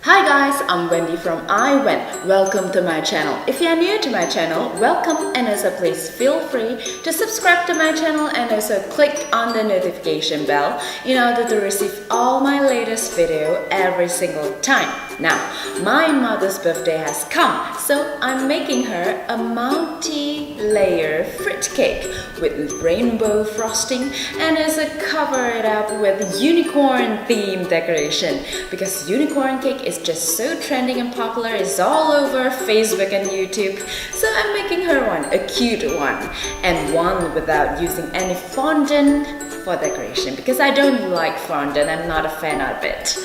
Hi guys, I'm Wendy from iWen. Welcome to my channel. If you are new to my channel, welcome, and also please feel free to subscribe to my channel and also click on the notification bell in order to receive all my latest video every single time. Now, my mother's birthday has come, so I'm making her a multi-layer fruit cake with rainbow frosting and also cover it up with unicorn themed decoration because unicorn cake is just so trending and popular. It's all over Facebook and YouTube, so I'm making her one, a cute one, and one without using any fondant for decoration because I don't like fondant. I'm not a fan of it,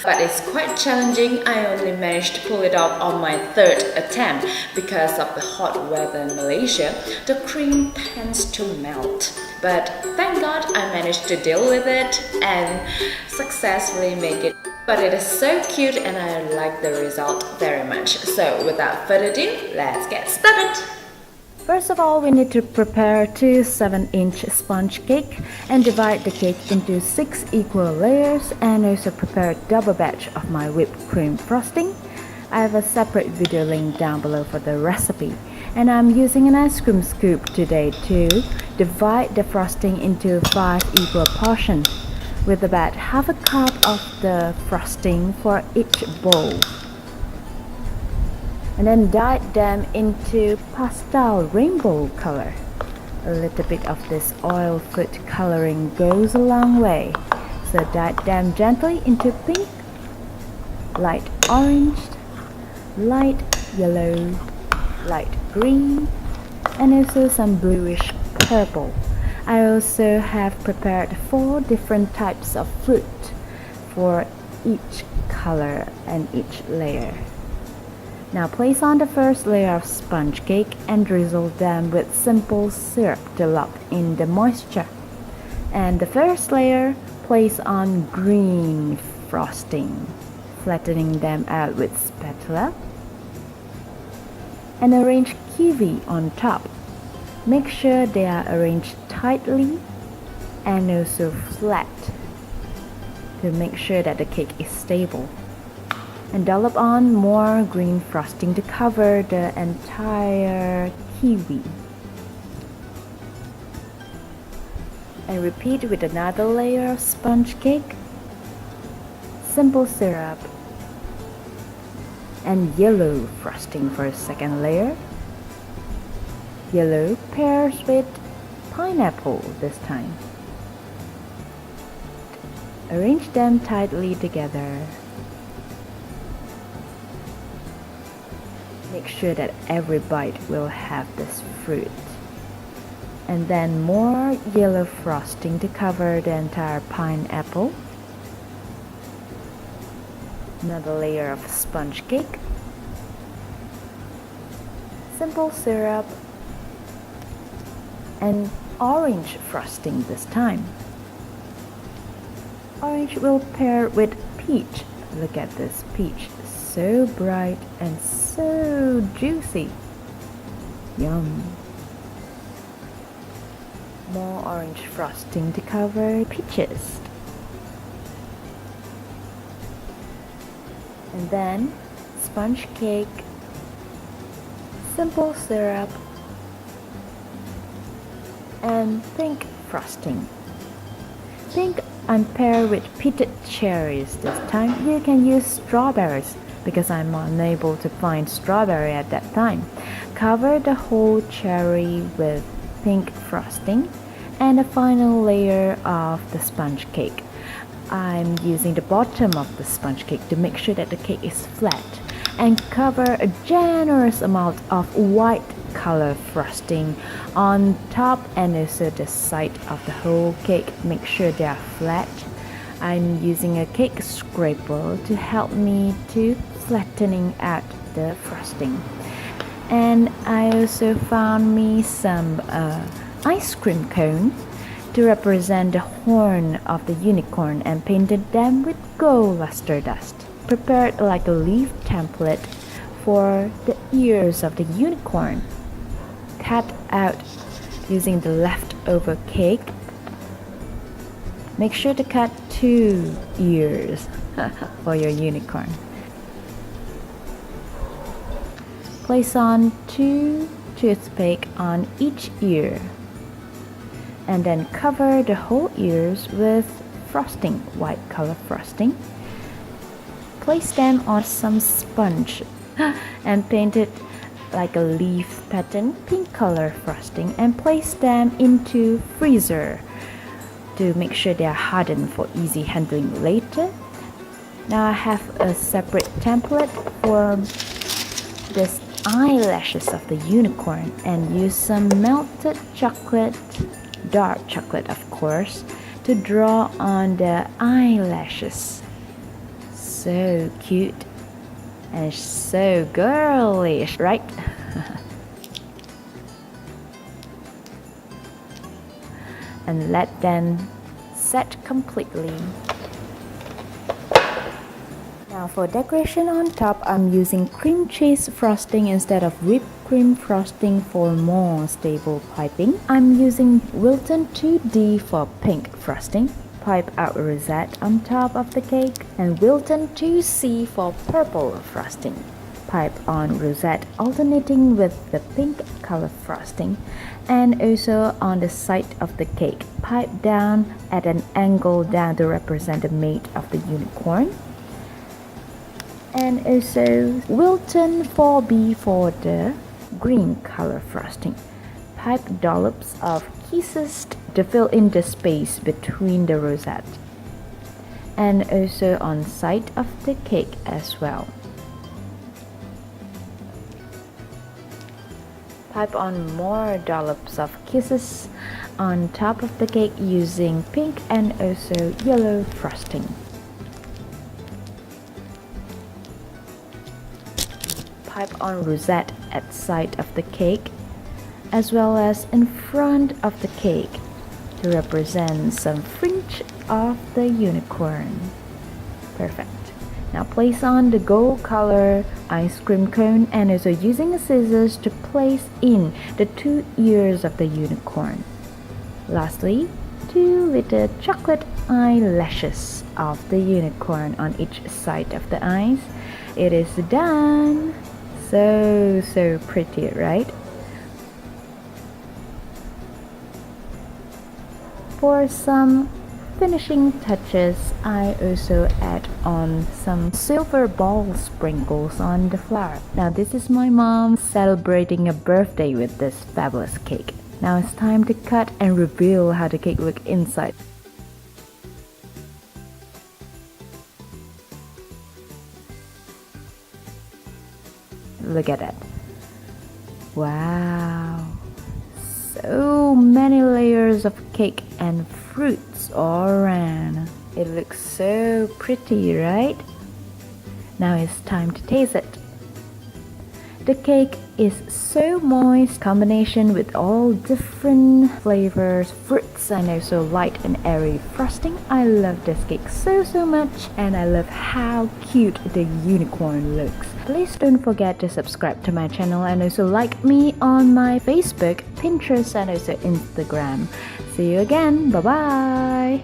but it's quite challenging. I only managed to pull it off on my third attempt because of the hot weather in Malaysia. The cream tends to melt, but thank God I managed to deal with it and successfully make it. But it is so cute and I like the result very much. So without further ado, let's get started. First of all, we need to prepare two 7-inch sponge cake and divide the cake into 6 equal layers, and also prepare a double batch of my whipped cream frosting. I have a separate video link down below for the recipe, and I'm using an ice cream scoop today to divide the frosting into 5 equal portions with about half a cup of the frosting for each bowl. And then dye them into pastel rainbow color. A little bit of this oil food coloring goes a long way. So dye them gently into pink, light orange, light yellow, light green, and also some bluish purple. I also have prepared 4 different types of fruit for each color and each layer. Now place on the first layer of sponge cake and drizzle them with simple syrup to lock in the moisture. And the first layer, place on green frosting, flattening them out with spatula. And arrange kiwi on top. Make sure they are arranged tightly and also flat to make sure that the cake is stable. And dollop on more green frosting to cover the entire kiwi. And repeat with another layer of sponge cake, simple syrup, and yellow frosting for a second layer. Yellow pairs with pineapple this time. Arrange them tightly together. Make sure that every bite will have this fruit. And then more yellow frosting to cover the entire pineapple. Another layer of sponge cake. Simple syrup. And orange frosting this time. Orange will pair with peach. Look at this peach. So bright and so juicy. Yum. More orange frosting to cover peaches. And then sponge cake, simple syrup, and pink frosting. Pink I'm paired with pitted cherries this time. You can use strawberries because I'm unable to find strawberry at that time. Cover the whole cherry with pink frosting and a final layer of the sponge cake. I'm using the bottom of the sponge cake to make sure that the cake is flat, and cover a generous amount of white color frosting on top and also the side of the whole cake. Make sure they are flat. I'm using a cake scraper to help me to flattening out the frosting. And I also found me some ice cream cone to represent the horn of the unicorn and painted them with gold luster dust. Prepared like a leaf template for the ears of the unicorn. Cut out using the leftover cake. Make sure to cut 2 ears for your unicorn. Place on 2 toothpicks on each ear. And then cover the whole ears with frosting, white color frosting. Place them on some sponge and paint it like a leaf pattern, pink color frosting, and place them into freezer to make sure they are hardened for easy handling later. Now I have a separate template for this eyelashes of the unicorn and use some melted chocolate, dark chocolate of course, to draw on the eyelashes. So cute and so girlish, right? And let them set completely. Now for decoration on top, I'm using cream cheese frosting instead of whipped cream frosting for more stable piping. I'm using Wilton 2D for pink frosting, pipe out rosette on top of the cake, and Wilton 2C for purple frosting. Pipe on rosette alternating with the pink color frosting, and also on the side of the cake, pipe down at an angle down to represent the mate of the unicorn. And also Wilton 4B for the green color frosting. Pipe dollops of kisses to fill in the space between the rosette. And also on side of the cake as well. Pipe on more dollops of kisses on top of the cake using pink and also yellow frosting. Pipe on rosette at side of the cake as well as in front of the cake to represent some fringe of the unicorn. Perfect. Now place on the gold color ice cream cone and also using a scissors to place in the 2 ears of the unicorn. Lastly, 2 little chocolate eyelashes of the unicorn on each side of the eyes. It is done! So pretty, right? For some finishing touches, I also add on some silver ball sprinkles on the flower. Now this is my mom celebrating a birthday with this fabulous cake. Now it's time to cut and reveal how the cake looks inside. Look at that. Wow. So many layers of cake and fruits all around. It looks so pretty, right? Now it's time to taste it. The cake is so moist, combination with all different flavors, fruits, and also light and airy frosting. I love this cake so much, and I love how cute the unicorn looks. Please don't forget to subscribe to my channel and also like me on my Facebook, Pinterest, and also Instagram. See you again. Bye bye.